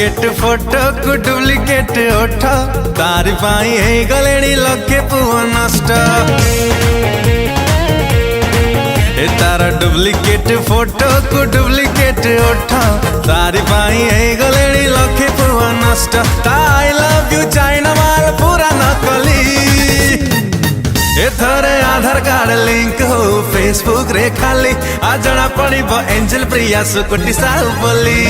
Duplicate photo को duplicate ओठ तारी पाई है गलेनी लखे पुओ नष्ट ए तारा डुप्लिकेट फोटो को डुप्लिकेट ओठ तारी पाई है गलेनी लखे पुओ नष्ट आई लव यू चाइना माल पूरा नकली एथरे आधार कार्ड लिंक हो फेसबुक रे खाली आ जना पड़िबो एंजल प्रिया सुकुटी साहु बोली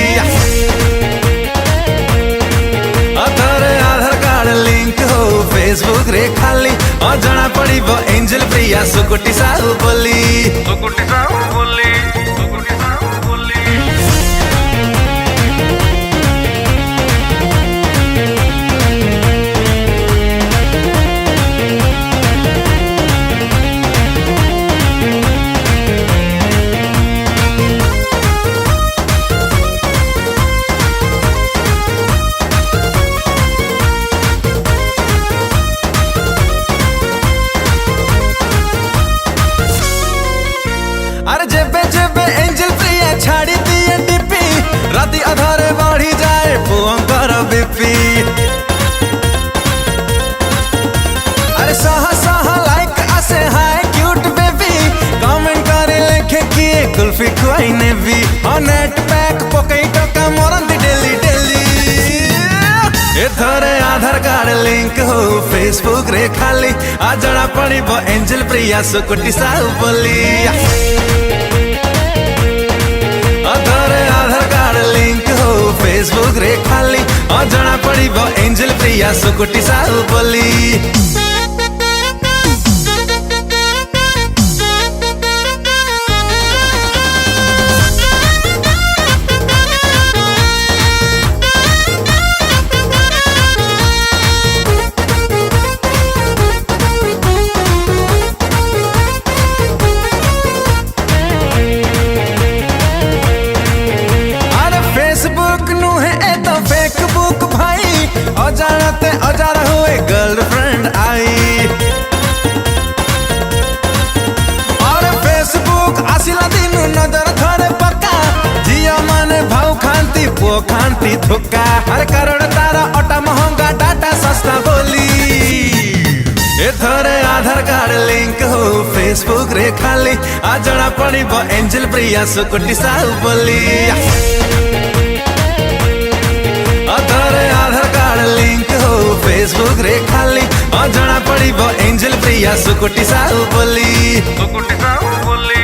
एथरे आधार कार्ड लिंक हो फेसबुक रे खाली आ जना पड़िबो एंजल प्रिया सुकुटी साहु बोली सुकुटी साहु बोली सुकुटी साहु बोली। अरे जेबे जेबे एंजल प्रिया छाड़ी दिए डीपी राती अधारे बढ़ी जाए पुअंकर बीपी अरे सहा सहा लाइक आसे हाय क्यूट बेबी कमेंट करे लेखे किए कुल्फी खुआई ने भी नेट पैक पकई टका मरंदी डेली डेली एथरे आधार कार्ड लिंक हो फेसबुक रे खाली आ जना पड़िबो एंजल प्रिया सुकुटी साहु बोली आधार कार्ड लिंक हो फेसबुक रे खाली आ जना पड़िबो एंजल प्रिया सुकुटी साहु बोली। अजानते अजार हुए गर्लफ्रेंड आई और फेसबुक आसिला दिन नजर थोड़े पक्का जियो माने भाव खांती पो खांती धोखा हर करोड़ तारा ओटा महंगा डाटा सस्ता बोली एथरे आधार कार्ड लिंक हो फेसबुक रे खाली आ जना पड़िबो एंजल प्रिया सुकुटी साहु बोली फेसबुक रे खाली आ जना पड़िबो एंजल प्रिया सुकुटी साहु बोली सुकुटी साहु बोली।